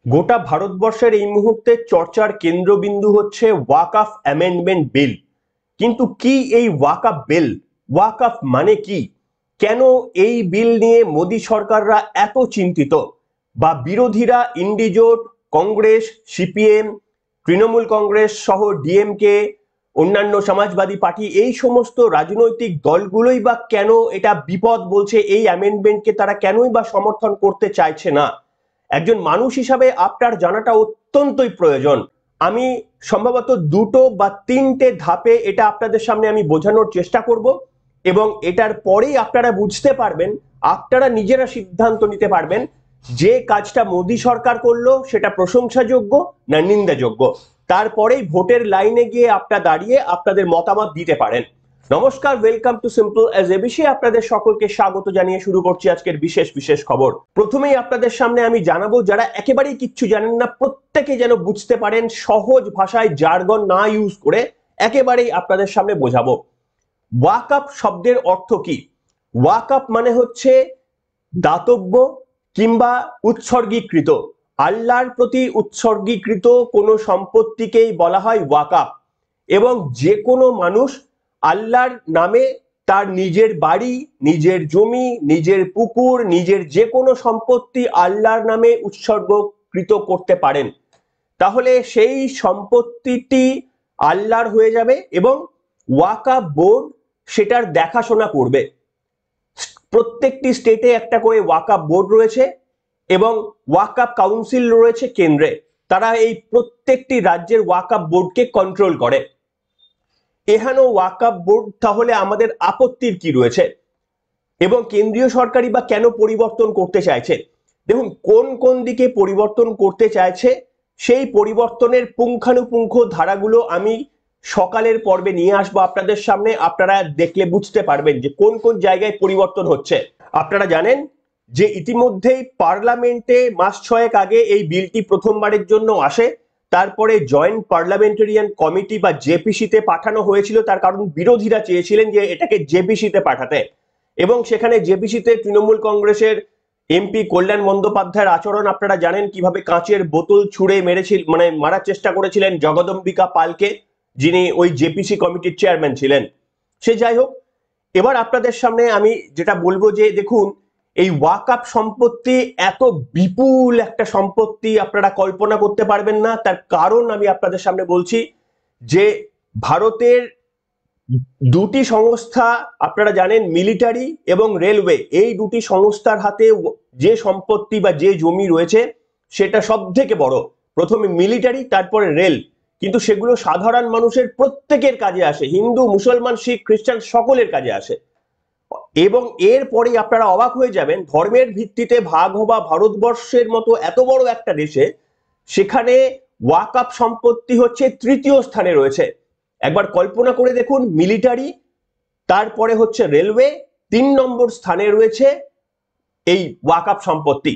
গোটা ভারতবর্ষের এই মুহূর্তে চর্চার কেন্দ্রবিন্দু হচ্ছে ওয়াকফ অ্যামেন্ডমেন্ট বিল। কিন্তু কি এই ওয়াকফ বিল? ওয়াকফ মানে কি? কেন এই বিল নিয়ে মোদী সরকাররা এত চিন্তিত, বা বিরোধীরা ইন্ডিজোট, কংগ্রেস, সিপিএম, তৃণমূল কংগ্রেস সহ ডিএমকে, অন্যান্য সমাজবাদী পার্টি, এই সমস্ত রাজনৈতিক দলগুলোই বা কেন এটা বিপদ বলছে? এই অ্যামেন্ডমেন্টকে তারা কেনই বা সমর্থন করতে চাইছে না? একজন মানুষ হিসাবে আপনার জানাটা অত্যন্তই প্রয়োজন। আমি সম্ভবত দুটো বা তিনটে ধাপে এটা আপনাদের সামনে আমি বোঝানোর চেষ্টা করব, এবং এটার পরেই আপনারা বুঝতে পারবেন, আপনারা নিজেরা সিদ্ধান্ত নিতে পারবেন যে কাজটা মোদী সরকার করলো সেটা প্রশংসাযোগ্য না নিন্দাযোগ্য। তারপরেই ভোটের লাইনে গিয়ে আপনারা দাঁড়িয়ে আপনাদের মতামত দিতে পারেন। নমস্কার, welcome to simple as ABC. আপনাদের সকলকে স্বাগত জানিয়ে শুরু করছি আজকের বিশেষ বিশেষ খবর। প্রথমেই আপনাদের সামনে আমি জানাবো, যারা একেবারেই কিচ্ছু জানেন না, প্রত্যেকে যেন বুঝতে পারেন, সহজ ভাষায় জার্গন না ইউজ করে একেবারেই আপনাদের সামনে বোঝাবো। ওয়াকফ শব্দের অর্থ কি? ওয়াকফ মানে হচ্ছে দাতব্য কিংবা উৎসর্গীকৃত, আল্লাহর প্রতি উৎসর্গীকৃত কোনো সম্পত্তিকেই বলা হয় ওয়াকফ। এবং যে কোনো মানুষ আল্লাহর নামে তার নিজের বাড়ি, নিজের জমি, নিজের পুকুর, নিজের যে কোনো সম্পত্তি আল্লাহর নামে উৎসর্গকৃত করতে পারেন। তাহলে সেই সম্পত্তিটি আল্লাহর হয়ে যাবে এবং ওয়াকফ বোর্ড সেটার দেখাশোনা করবে। প্রত্যেকটি স্টেটে একটা করে ওয়াকফ বোর্ড রয়েছে এবং ওয়াকফ কাউন্সিল রয়েছে কেন্দ্রে। তারা এই প্রত্যেকটি রাজ্যের ওয়াকফ বোর্ডকে কন্ট্রোল করে। এখানে ওয়াকফ বোর্ড তাহলে আমাদের আপত্তির কি রয়েছে, এবং কেন্দ্রীয় সরকারই বা কেন পরিবর্তন করতে চাইছে? দেখুন, কোন কোন দিকে পরিবর্তন করতে চাইছে সেই পরিবর্তনের পুঙ্খানুপুঙ্খ ধারাগুলো আমি সকালের পর্বে নিয়ে আসবো আপনাদের সামনে। আপনারা দেখলে বুঝতে পারবেন যে কোন কোন জায়গায় পরিবর্তন হচ্ছে। আপনারা জানেন যে ইতিমধ্যেই পার্লামেন্টে মাস ছয়েক আগে এই বিলটি প্রথমবারের জন্য আসে। তারপরে জয়েন্ট পার্লামেন্টারিয়ান কমিটি বা জেপিসিতে পাঠানো হয়েছিল, তার কারণ বিরোধীরা চেয়েছিলেন যে এটাকে জেপিসিতে পাঠাতে। এবং সেখানে জেপিসিতে তৃণমূল কংগ্রেসের এমপি কল্যাণ বন্দ্যোপাধ্যায়ের আচরণ আপনারা জানেন, কিভাবে কাঁচের বোতল ছুঁড়ে মেরেছিল, মানে মারার চেষ্টা করেছিলেন জগদম্বিকা পালকে, যিনি ওই জেপিসি কমিটির চেয়ারম্যান ছিলেন। সে যাই হোক, এবার আপনাদের সামনে আমি যেটা বলবো যে দেখুন, এই ওয়াকফ সম্পত্তি এত বিপুল একটা সম্পত্তি আপনারা কল্পনা করতে পারবেন না। তার কারণ আমি আপনাদের সামনে বলছি যে ভারতের দুটি সংস্থা আপনারা জানেন, মিলিটারি এবং রেলওয়ে, এই দুটি সংস্থার হাতে যে সম্পত্তি বা যে জমি রয়েছে সেটা সব থেকে বড়। প্রথমে মিলিটারি, তারপরে রেল। কিন্তু সেগুলো সাধারণ মানুষের প্রত্যেকের কাজে আসে, হিন্দু, মুসলমান, শিখ, খ্রিস্টান সকলের কাজে আসে। এবং এরপরে আপনারা অবাক হয়ে যাবেন, ধর্মের ভিত্তিতে ভাগ হওয়া ভারতবর্ষের মতো এত বড় একটা দেশে সেখানে ওয়াকফ সম্পত্তি হচ্ছে তৃতীয় স্থানে রয়েছে। একবার কল্পনা করে দেখুন, মিলিটারি, তারপরে হচ্ছে রেলওয়ে, 3 নম্বর স্থানে রয়েছে এই ওয়াকফ সম্পত্তি।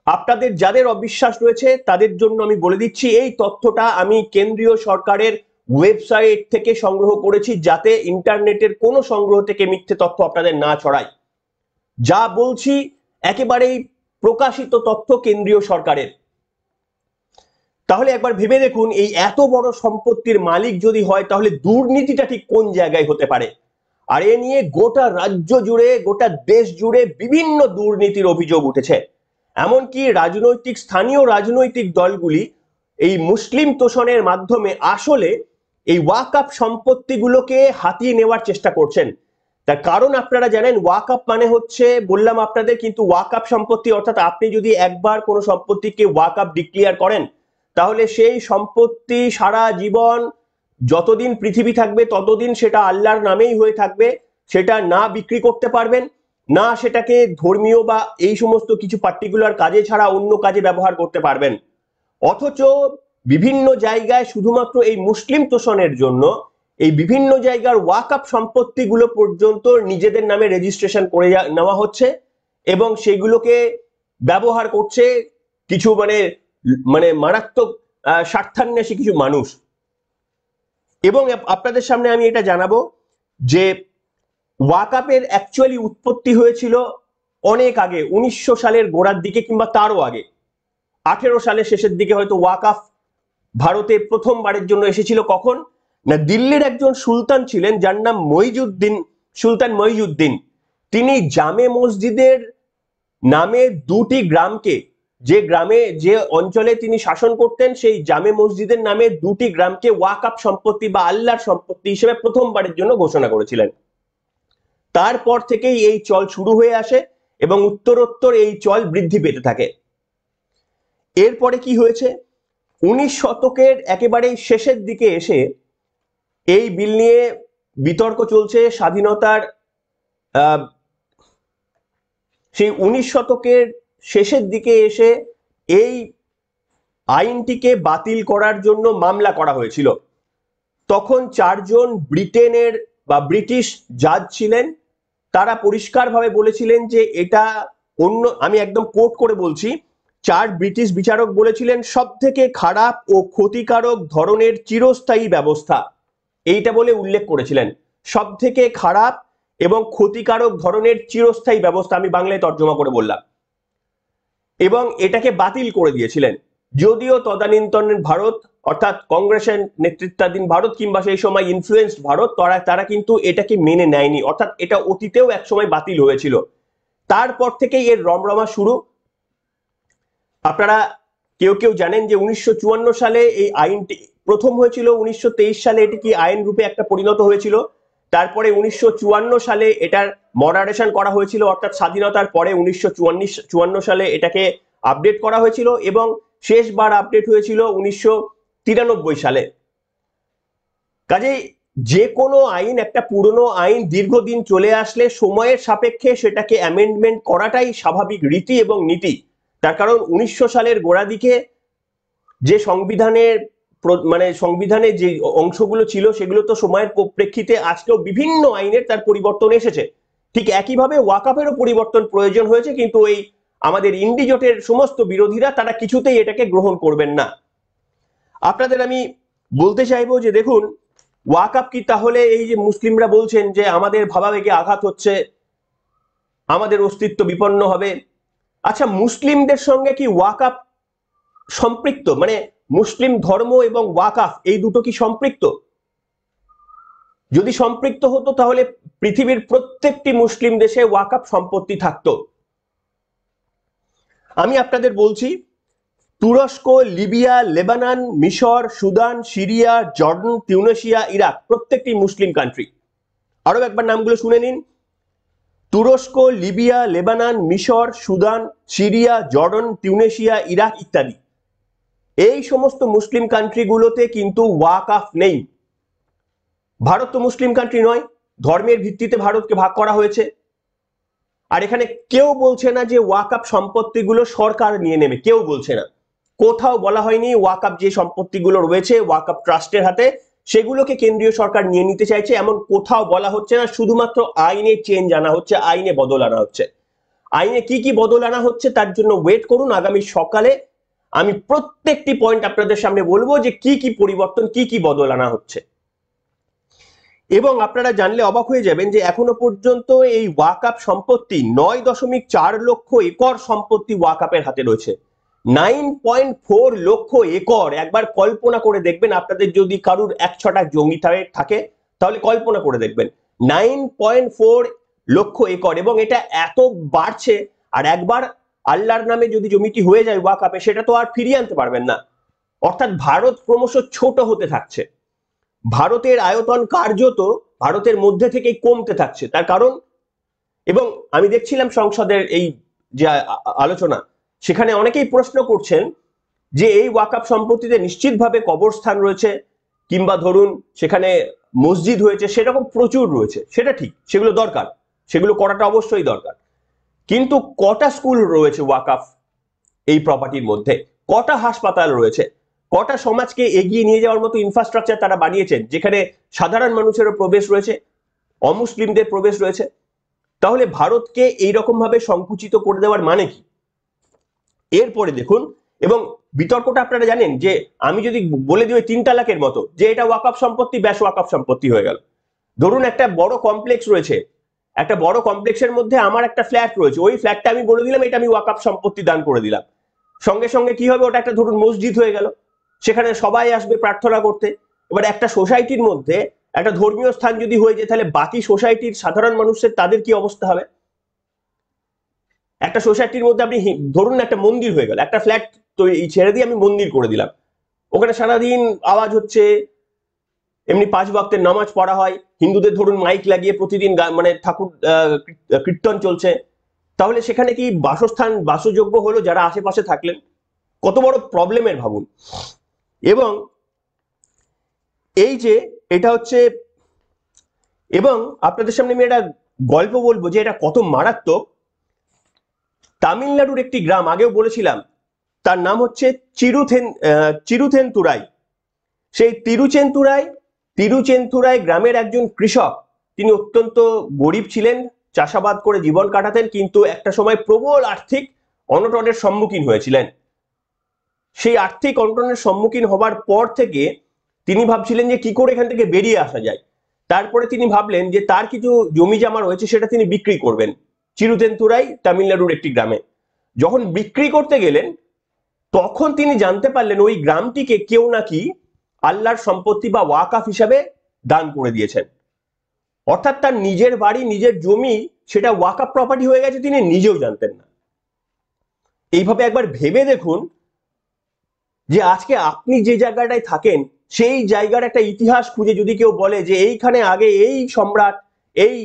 আপনাদের যাদের অবিশ্বাস রয়েছে তাদের জন্য আমি বলে দিচ্ছি, এই তথ্যটা আমি কেন্দ্রীয় সরকারের ওয়েবসাইট থেকে সংগ্রহ করেছি, যাতে ইন্টারনেটের কোনো সংগ্রহ থেকে মিথ্যে তথ্য আপনাদের না ছড়ায়। যা বলছি একেবারেই প্রকাশিত তথ্য কেন্দ্রীয় সরকারের। তাহলে একবার ভেবে দেখুন, এই এত বড় সম্পত্তির মালিক যদি হয় তাহলে দুর্নীতিটা ঠিক কোন জায়গায় হতে পারে? আর এ নিয়ে গোটা রাজ্য জুড়ে, গোটা দেশ জুড়ে বিভিন্ন দুর্নীতির অভিযোগ উঠেছে। এমনকি স্থানীয় রাজনৈতিক দলগুলি এই মুসলিম তোষণের মাধ্যমে আসলে এই ওয়াকফ সম্পত্তিগুলোকে হাতিয়ে নেওয়ার চেষ্টা করছেন। তার কারণ আপনারা জানেন, ওয়াকফ মানে হচ্ছে, বললাম আপনাদের, কিন্তু ওয়াকফ সম্পত্তি অর্থাৎ আপনি যদি একবার কোনো সম্পত্তিকে ওয়াকফ ডিক্লেয়ার করেন তাহলে সেই সম্পত্তি সারা জীবন, যতদিন পৃথিবী থাকবে ততদিন সেটা আল্লাহর নামেই হয়ে থাকবে। সেটা না বিক্রি করতে পারবেন, না সেটাকে ধর্মীয় বা এই সমস্ত কিছু পার্টিকুলার কাজে ছাড়া অন্য কাজে ব্যবহার করতে পারবেন। অথচ বিভিন্ন জায়গায় শুধুমাত্র এই মুসলিম তোষণের জন্য এই বিভিন্ন জায়গার ওয়াকফ সম্পত্তিগুলো পর্যন্ত নিজেদের নামে রেজিস্ট্রেশন করে নেওয়া হচ্ছে, এবং সেগুলোকে ব্যবহার করছে কিছু মানে মানে মারাত্মক স্বার্থান্বেষী কিছু মানুষ। এবং আপনাদের সামনে আমি এটা জানাবো যে ওয়াকফের অ্যাকচুয়ালি উৎপত্তি হয়েছিল অনেক আগে, 1900 সালের গোড়ার দিকে কিংবা তারও আগে। সালের শেষের দিকে হয়তো ওয়াকাফ ভারতে প্রথমবারের জন্য এসেছিল। কখন না, দিল্লির একজন সুলতান ছিলেন যার নাম সুলতান মইজুদ্দিন। তিনি জামে মসজিদের নামে দুটি গ্রামকে, যে অঞ্চলে তিনি শাসন করতেন সেই জামে মসজিদের নামে দুটি গ্রামকে ওয়াকাফ সম্পত্তি বা আল্লাহর সম্পত্তি হিসেবে প্রথমবারের জন্য ঘোষণা করেছিলেন। তারপর থেকেই এই চল শুরু হয়ে আসে এবং উত্তরোত্তর এই চল বৃদ্ধি পেতে থাকে। এরপরে কি হয়েছে, 19 শতকের একেবারে শেষের দিকে এসে এই বিল নিয়ে বিতর্ক চলছে। স্বাধীনতার সেই 19 শতকের শেষের দিকে এসে এই আইনটিকে বাতিল করার জন্য মামলা করা হয়েছিল। তখন 4 জন ব্রিটেনের বা ব্রিটিশ জাজ ছিলেন, তারা পরিষ্কারভাবে বলেছিলেন যে এটা আমি একদম কোট করে বলছি, 4 ব্রিটিশ বিচারক বলেছিলেন সব থেকে খারাপ ও ক্ষতিকারক ধরনের চিরস্থায়ী ব্যবস্থা, এইটা বলে উল্লেখ করেছিলেন। সব থেকে খারাপ এবং ক্ষতিকারক ধরনের চিরস্থায়ী ব্যবস্থা, আমি বাংলায় তর্জমা করে বললাম, এবং এটাকে বাতিল করে দিয়েছিলেন। যদিও তদানীন্তনের ভারত, অর্থাৎ কংগ্রেসের নেতৃত্বাধীন ভারত কিংবা সেই সময় ইনফ্লুয়েন্সড ভারত, তারা কিন্তু এটাকে মেনে নেয়নি, অর্থাৎ এটা অতীতেও একসময় বাতিল হয়েছিল। তারপর থেকেই এর রমরমা শুরু। আপনারা কেউ কেউ জানেন যে 1954 সালে এই আইনটি প্রথম হয়েছিল, 1923 সালে এটি কি আইন রূপে একটা পরিণত হয়েছিল। তারপরে 1954 সালে এটার মডারেশন করা হয়েছিল, অর্থাৎ স্বাধীনতার পরে 1954 সালে এটাকে আপডেট করা হয়েছিল এবং শেষবার আপডেট হয়েছিল 1993 সালে। কাজেই যে কোনো আইন, একটা পুরনো আইন দীর্ঘদিন চলে আসলে সময়ের সাপেক্ষে সেটাকে অ্যামেন্ডমেন্ট করাটাই স্বাভাবিক রীতি এবং নীতি। তার কারণ 1900 সালের গোড়া দিকে যে সংবিধানের যে অংশগুলো ছিল সেগুলো তো সময়ের প্রেক্ষিতে আজকেও বিভিন্ন আইনের তার পরিবর্তন এসেছে। ঠিক একইভাবে ওয়াকাফেরও পরিবর্তন প্রয়োজন হয়েছে, কিন্তু এই আমাদের ইন্ডি জোটের সমস্ত বিরোধীরা তারা কিছুতেই এটাকে গ্রহণ করবেন না। আপনাদের আমি বলতে চাইবো যে দেখুন, ওয়াকাফ কি তাহলে এই যে মুসলিমরা বলছেন যে আমাদের ভাবাবেগে আঘাত হচ্ছে, আমাদের অস্তিত্ব বিপন্ন হবে, আচ্ছা মুসলিমদের সঙ্গে কি ওয়াকাফ সম্পৃক্ত? মানে মুসলিম ধর্ম এবং ওয়াকাফ এই দুটো কি সম্পৃক্ত? যদি সম্পৃক্ত হতো তাহলে পৃথিবীর প্রত্যেকটি মুসলিম দেশে ওয়াকাফ সম্পত্তি থাকতো। আমি আপনাদের বলছি, তুরস্ক, লিবিয়া, লেবানন, মিশর, Sudan, Syria, Jordan, Tunisia, Iraq প্রত্যেকটি মুসলিম কান্ট্রি। আরো একবার নামগুলো শুনে নিন: তুরস্ক, লিবিয়া, লেবানন, মিশর, Sudan, Syria, Jordan, Tunisia, Iraq ইত্যাদি। এই সমস্ত মুসলিম কান্ট্রিগুলোতে কিন্তু ওয়াকাফ নেই। ভারত তো মুসলিম কান্ট্রি নয়, ধর্মের ভিত্তিতে ভারতকে ভাগ করা হয়েছে। আর এখানে কেউ বলছে না যে ওয়াকাফ সম্পত্তিগুলো সরকার নিয়ে নেবে, কেউ বলছে না। কোথাও বলা হয়নি ওয়াকাফ যে সম্পত্তিগুলো রয়েছে ওয়াকাফ ট্রাস্টের হাতে সেগুলোকে কেন্দ্রীয় সরকার নিয়ে নিতে চাইছে, এমন কোথাও বলা হচ্ছে না। শুধুমাত্র আইনে চেঞ্জ আনা হচ্ছে, আইনে বদল আনা হচ্ছে। আইনে কি কি বদল আনা হচ্ছে তার জন্য ওয়েট করুন। আগামী সকালে আমি প্রত্যেকটি পয়েন্ট আপনাদের সামনে বলবো যে কি কি পরিবর্তন, কি কি বদল আনা হচ্ছে। এবং আপনারা জানলে অবাক হয়ে যাবেন যে এখনো পর্যন্ত এই ওয়াকাফ সম্পত্তি 9.4 লক্ষ একর সম্পত্তি ওয়াকাফের হাতে রয়েছে। 9.4 লক্ষ একর। একবার কল্পনা করে দেখবেন, আপনাদের যদি কারুর 1-6টা জমি থাকে তাহলে কল্পনা করে দেখবেন 9.4 লক্ষ একর, এবং এটা এত বাড়ছে। আর একবার আল্লাহর নামে যদি জমিটি হয়ে যায় ওয়াকাফে, সেটা তো আর ফিরিয়ে আনতে পারবেন না। অর্থাৎ ভারত ক্রমশ ছোট হতে থাকছে, ভারতের আয়তন কার্যত ভারতের মধ্যে থেকেই কমতে থাকছে। তার কারণ, এবং আমি দেখছিলাম সংসদের এই যে আলোচনা, সেখানে অনেকেই প্রশ্ন করছেন যে এই ওয়াকাফ সম্পত্তিতে নিশ্চিতভাবে কবরস্থান রয়েছে কিংবা ধরুন সেখানে মসজিদ হয়েছে, সেরকম প্রচুর রয়েছে। সেটা ঠিক, সেগুলো দরকার, সেগুলো করাটা অবশ্যই দরকার। কিন্তু কটা স্কুল রয়েছে ওয়াকাফ এই প্রপার্টির মধ্যে? কটা হাসপাতাল রয়েছে? কটা সমাজকে এগিয়ে নিয়ে যাওয়ার মতো ইনফ্রাস্ট্রাকচার তারা বানিয়েছেন, যেখানে সাধারণ মানুষেরও প্রবেশ রয়েছে, অমুসলিমদের প্রবেশ রয়েছে? তাহলে ভারতকে এইরকম ভাবে সংকুচিত করে দেওয়ার মানে কি? এরপরে দেখুন, এবং বিতর্কটা আপনারা জানেন যে আমি যদি বলে দিই 3 তালাকের মতো যে এটা ওয়াকাফ সম্পত্তি, ব্যাস ওয়াকাফ সম্পত্তি হয়ে গেল। ধরুন একটা বড় কমপ্লেক্স রয়েছে, একটা বড় কমপ্লেক্সের মধ্যে আমার একটা ফ্ল্যাট রয়েছে, ওই ফ্ল্যাটটা আমি বলে দিলাম এটা আমি ওয়াকাফ সম্পত্তি দান করে দিলাম। সঙ্গে সঙ্গে কি হবে, ওটা একটা ধরুন মসজিদ হয়ে গেল, সেখানে সবাই আসবে প্রার্থনা করতে। এবার একটা সোসাইটির মধ্যে একটা ধর্মীয় স্থান যদি হয়ে যায়, তাহলে বাকি সোসাইটির সাধারণ মানুষের তাদের কি অবস্থা হবে? একটা সোসাইটির মধ্যে আপনি ধরুন একটা মন্দির হয়ে গেল, একটা ফ্ল্যাট তো ছেড়ে দিয়ে আমি মন্দির করে দিলাম, ওখানে সারাদিন আওয়াজ হচ্ছে, এমনি 5 ওয়াক্তের নামাজ পড়া হয়, হিন্দুদের ধরুন মাইক লাগিয়ে প্রতিদিন মানে ঠাকুর কীর্তন চলছে, তাহলে সেখানে কি বাসস্থান বাসযোগ্য হলো যারা আশেপাশে থাকলেন? কত বড় প্রবলেমের ভাবুন। এবং এই যে এটা হচ্ছে, এবং আপনাদের সামনে আমি একটা গল্প বলবো যে এটা কত মারাত্মক। তামিলনাড়ুর একটি গ্রাম, আগেও বলেছিলাম, তার নাম হচ্ছে চিরুথেন্তুরাই। সেই তিরুচেন্তুরাই গ্রামের একজন কৃষক, তিনি অত্যন্ত গরিব ছিলেন, চাষাবাদ করে জীবন কাটাতেন, কিন্তু একটা সময় প্রবল আর্থিক অনটনের সম্মুখীন হয়েছিলেন। সেই আর্থিক অনটনের সম্মুখীন হবার পর থেকে তিনি ভাবছিলেন যে কি করে এখান থেকে বেরিয়ে আসা যায়। তারপরে তিনি ভাবলেন যে তার কিছু জমি জমা রয়েছে, সেটা তিনি বিক্রি করবেন চিরুতেন্তুরাই তামিলনাড়ুর একটি গ্রামে। যখন বিক্রি করতে গেলেন, তখন তিনি জানতে পারলেন ওই গ্রামটিকে কেউ নাকি আল্লাহর সম্পত্তি বা ওয়াকাফ হিসাবে দান করে দিয়েছেন। অর্থাৎ তার নিজের বাড়ি, নিজের জমি, সেটা ওয়াকাফ প্রপার্টি হয়ে গেছে, তিনি নিজেও জানতেন না। এইভাবে একবার ভেবে দেখুন যে আজকে আপনি যে জায়গাটায় থাকেন, সেই জায়গার একটা ইতিহাস খুঁজে যদি কেউ বলে যে এইখানে আগে এই সম্রাট, এই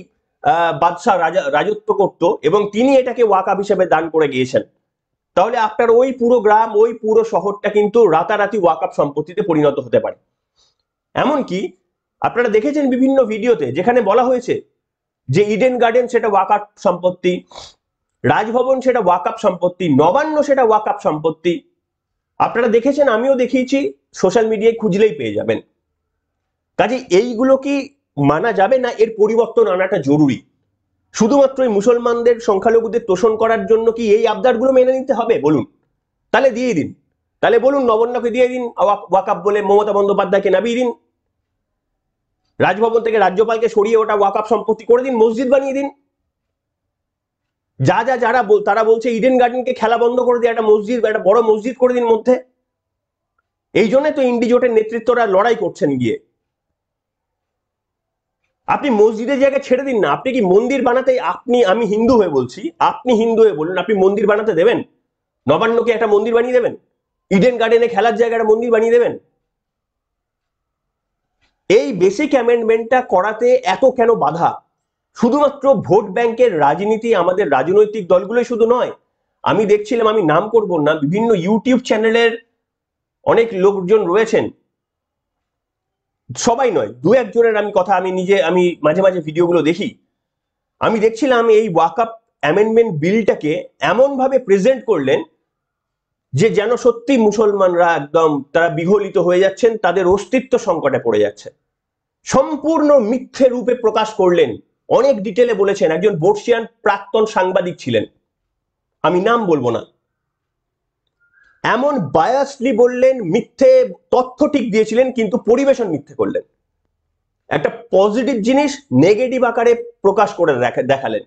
বাদশাহ রাজত্ব করত এবং তিনি এটাকে ওয়াকাফ হিসেবে দান করে গিয়েছেন, তাহলে আপনার ওই পুরো গ্রাম, ওই পুরো শহরটা কিন্তু রাতারাতি ওয়াকাফ সম্পত্তিতে পরিণত হতে পারে। এমনকি আপনারা দেখেছেন বিভিন্ন ভিডিওতে যেখানে বলা হয়েছে যে ইডেন গার্ডেন সেটা ওয়াকাফ সম্পত্তি, রাজভবন সেটা ওয়াকাফ সম্পত্তি, নবান্ন সেটা ওয়াকাফ সম্পত্তি। আপনারা দেখেছেন, আমিও দেখিয়েছি, সোশ্যাল মিডিয়ায় খুঁজলেই পেয়ে যাবেন। কাজে এইগুলো কি মানা যাবে না? এর পরিবর্তন আনাটা জরুরি। শুধুমাত্র এই মুসলমানদের, সংখ্যালঘুদের তোষণ করার জন্য কি এই আবদারগুলো মেনে নিতে হবে? বলুন, তাহলে দিয়ে দিন, তাহলে বলুন নবান্নকে দিয়ে দিন ওয়াকাফ বলে, মমতা বন্দ্যোপাধ্যায়কে নামিয়ে দিন, রাজভবন থেকে রাজ্যপালকে সরিয়ে ওটা ওয়াকাফ সম্পত্তি করে দিন, মসজিদ বানিয়ে দিন। যারা তারা বলছে ইডেন গার্ডেনকে খেলা বন্ধ করে দিয়ে একটা মসজিদ, একটা বড় মসজিদ করে দিন মধ্যে। এই জন্য তো ইন্ডি জোটের নেতৃত্বরা লড়াই করছেন গিয়ে। আপনি মসজিদের জায়গায় ছেড়ে দিন না, আপনি কি মন্দির বানাতে, আমি হিন্দু হয়ে বলছি, আপনি হিন্দু হয়ে বলুন, আপনি মন্দির বানাতে দেবেন? নবান্নকে একটা মন্দির বানিয়ে দেবেন? ইডেন গার্ডেনে খেলার জায়গায় একটা মন্দির বানিয়ে দেবেন? এই বেসিক অ্যামেন্ডমেন্টটা করাতে এত কেন বাধা? শুধুমাত্র ভোট ব্যাংকের রাজনীতি আমাদের রাজনৈতিক দলগুলোই শুধু নয়, আমি দেখছিলাম, আমি নাম করব না, বিভিন্ন ইউটিউব চ্যানেলের অনেক লোকজন রয়েছেন, সবাই নয়, দু একজনের আমি কথা, আমি মাঝে মাঝে ভিডিওগুলো দেখি, আমি দেখছিলাম এই ওয়াকআপ অ্যামেন্ডমেন্ট বিলটাকে এমন ভাবে প্রেজেন্ট করলেন যে যেন সত্যি মুসলমানরা একদম তারা বিগলিত হয়ে যাচ্ছেন, তাদের অস্তিত্ব সংকটে পড়ে যাচ্ছে। সম্পূর্ণ মিথ্যে রূপে প্রকাশ করলেন, অনেক ডিটেলে বলেছেন। একজন বর্ষিয়ান প্রাক্তন সাংবাদিক ছিলেন, আমি নাম বলবো না, এমন বায়াসলি বললেন, মিথ্যে তথ্য ঠিক দিয়েছিলেন কিন্তু পরিবেশন মিথ্যে করলেন। একটা পজিটিভ জিনিস নেগেটিভ আকারে প্রকাশ করে দেখালেন।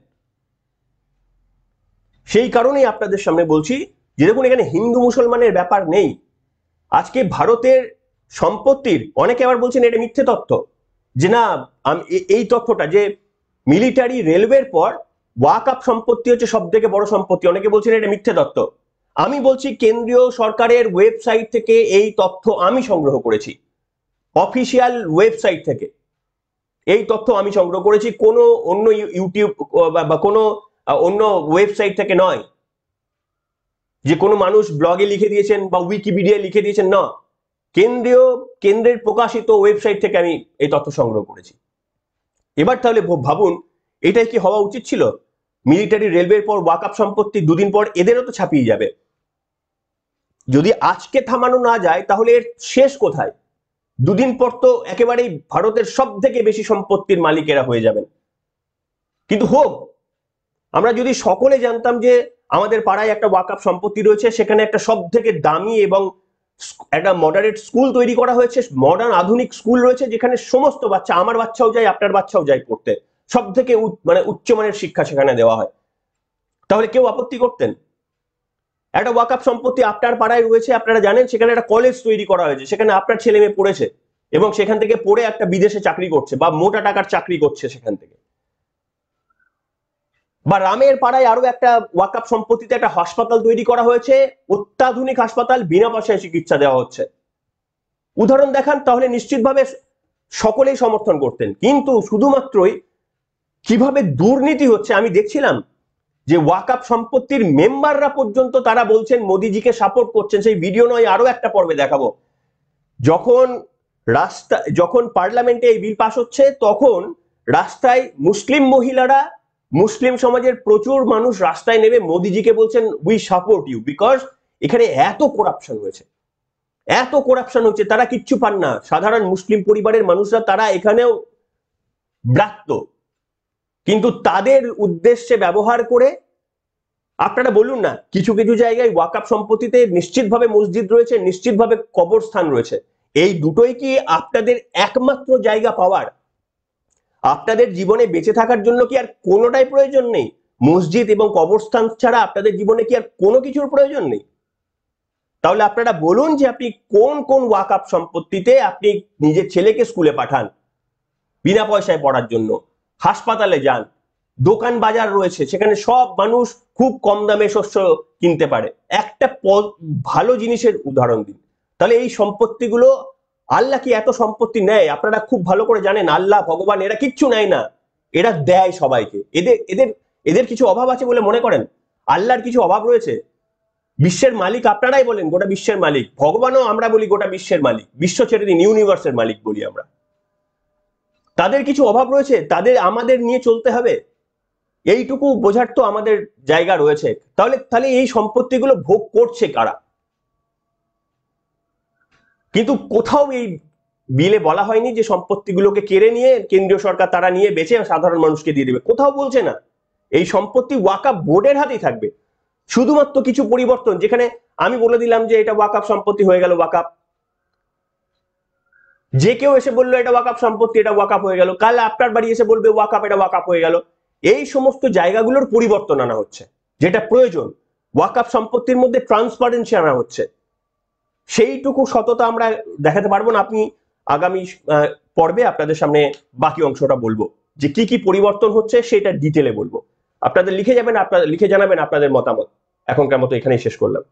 সেই কারণেই আপনাদের সামনে বলছি যে দেখুন, এখানে হিন্দু মুসলমানের ব্যাপার নেই। আজকে ভারতের সম্পত্তির, অনেকে আবার বলছেন এটা মিথ্যে তথ্য, যে না এই তথ্যটা যে মিলিটারি রেলওয়ের পর ওয়াকআপ সম্পত্তি হচ্ছে সব থেকে বড় সম্পত্তি, অনেকে বলছেন এটা মিথ্যে তথ্য। আমি বলছি কেন্দ্রীয় সরকারের ওয়েবসাইট থেকে এই তথ্য আমি সংগ্রহ করেছি, অফিসিয়াল ওয়েবসাইট থেকে এই তথ্য আমি সংগ্রহ করেছি, কোনো অন্য ইউটিউব বা কোনো অন্য ওয়েবসাইট থেকে নয়, যে কোনো মানুষ ব্লগে লিখে দিয়েছেন বা উইকিপিডিয়ায় লিখে দিয়েছেন, না, কেন্দ্রের প্রকাশিত ওয়েবসাইট থেকে আমি এই তথ্য সংগ্রহ করেছি। এবার তাহলে ভাবুন, এটাই কি হওয়া উচিত ছিল? মিলিটারি রেলওয়ের পর ওয়াকআপ সম্পত্তি দুদিন পর এদেরও তো ছাপিয়ে যাবে। যদি আজকে থামানো না যায় তাহলে এর শেষ কোথায়? দুদিন পর তো একেবারেই ভারতের সব থেকে বেশি সম্পত্তির মালিকেরা হয়ে যাবেন। কিন্তু হোক, আমরা যদি সকলে জানতাম যে আমাদের পাড়ায় একটা ওয়াকআপ সম্পত্তি রয়েছে, সেখানে একটা সব থেকে দামি এবং একটা মডারেট স্কুল তৈরি করা হয়েছে, মডার্ন আধুনিক স্কুল রয়েছে, যেখানে সমস্ত বাচ্চা, আমার বাচ্চাও যায়, আপনার বাচ্চাও যায় পড়তে, সব থেকে মানে উচ্চমানের শিক্ষা সেখানে দেওয়া হয়, তাহলে কেউ আপত্তি করতেন? একটা ওয়াকআপ সম্পত্তি আপনার পাড়ায় রয়েছে, আপনারা জানেন, সেখানে একটা কলেজ তৈরি করা হয়েছে, সেখানে আপনার ছেলে মেয়ে পড়েছে এবং সেখান থেকে পড়ে একটা বিদেশে চাকরি করছে বা মোটা টাকার চাকরি করছে সেখান থেকে। বা রামের পাড়ায় আরো একটা ওয়াকআপ সম্পত্তিতে একটা হাসপাতাল তৈরি করা হয়েছে, অত্যাধুনিক হাসপাতাল, বিনা পয়সায় চিকিৎসা দেওয়া হচ্ছে। উদাহরণ দেখান, তাহলে নিশ্চিতভাবে সকলেই সমর্থন করতেন। কিন্তু শুধুমাত্রই কিভাবে দুর্নীতি হচ্ছে আমি দেখছিলাম, যে ওয়াকআপ সম্পত্তির মেম্বাররা পর্যন্ত তারা বলছেন মোদিজিকে সাপোর্ট করছেন। সেই ভিডিও নয় আরো একটা পর্বে দেখাবো। যখন পার্লামেন্টে এই বিল পাস হচ্ছে, তখন রাস্তায় মুসলিম মহিলারা, মুসলিম সমাজের প্রচুর মানুষ রাস্তায় নেমে মোদিজিকে বলছেন উই সাপোর্ট ইউ, বিকজ এখানে এত করাপশন হয়েছে, এত করাপশন হচ্ছে, তারা কিচ্ছু পান না। সাধারণ মুসলিম পরিবারের মানুষরা তারা এখানেও ব্রাত্য, কিন্তু তাদের উদ্দেশ্যে ব্যবহার করে। আপনারা বলুন না, কিছু কিছু জায়গায় ওয়াকআপ সম্পত্তিতে নিশ্চিতভাবে মসজিদ রয়েছে, নিশ্চিতভাবে কবরস্থান রয়েছে। এই দুটোই কি আপনাদের একমাত্র জায়গা পাওয়ার? আপনাদের জীবনে বেঁচে থাকার জন্য কি আর কোনোটাই প্রয়োজন নেই? মসজিদ এবং কবরস্থান ছাড়া আপনাদের জীবনে কি আর কোনো কিছুর প্রয়োজন নেই? তাহলে আপনারা বলুন যে আপনি কোন কোন ওয়াকআপ সম্পত্তিতে আপনি নিজের ছেলেকে স্কুলে পাঠান বিনা পয়সায় পড়ার জন্য, হাসপাতালে যান, দোকান বাজার রয়েছে, সেখানে সব মানুষ খুব কম দামে শস্য কিনতে পারে। একটা ভালো জিনিসের উদাহরণ দিন। তাহলে এই সম্পত্তিগুলো, আল্লাহ কি এত সম্পত্তি নেয়? আপনারা খুব ভালো করে জানেন, আল্লাহ ভগবান এরা কিচ্ছু নেয় না, এরা দেয় সবাইকে। এদের এদের এদের কিছু অভাব আছে বলে মনে করেন? আল্লাহর কিছু অভাব রয়েছে? বিশ্বের মালিক আপনারাই বলেন, গোটা বিশ্বের মালিক। ভগবানও আমরা বলি গোটা বিশ্বের মালিক, বিশ্ব ছেড়ে দিন ইউনিভার্সের মালিক বলি আমরা। তাদের কিছু অভাব রয়েছে, তাদের আমাদের নিয়ে চলতে হবে, এইটুকু বোঝার তো আমাদের জায়গা রয়েছে। তাহলে এই সম্পত্তিগুলো ভোগ করছে কারা? কিন্তু কোথাও এই বিলে বলা হয়নি যে সম্পত্তিগুলোকে কেড়ে নিয়ে কেন্দ্রীয় সরকার তারা নিয়ে বেঁচে সাধারণ মানুষকে দিয়ে দেবে, কোথাও বলছে না। এই সম্পত্তি ওয়াকআপ বোর্ডের হাতেই থাকবে। শুধুমাত্র কিছু পরিবর্তন, যেখানে আমি বলে দিলাম যে এটা ওয়াকআপ সম্পত্তি হয়ে গেল ওয়াকআপ, যে কেউ এসে বললো এটা ওয়াকআপ সম্পত্তি, এটা ওয়াকআপ হয়ে গেল, কাল আপনার বাড়ি এসে বলবে ওয়াকআপ, এটা ওয়াকআপ হয়ে গেল। এই সমস্ত জায়গাগুলোর পরিবর্তন আনা হচ্ছে, যেটা প্রয়োজন। ওয়াকআপ সম্পত্তির মধ্যে ট্রান্সপারেন্সি আনা হচ্ছে, সেইটুকু সততা আমরা দেখাতে পারবো না। আপনি আগামী পর্বে আপনাদের সামনে বাকি অংশটা বলবো, যে কি কি পরিবর্তন হচ্ছে সেটা ডিটেলে বলবো। আপনাদের লিখে জানাবেন আপনাদের মতামত। এখনকার মতো এখানেই শেষ করলাম।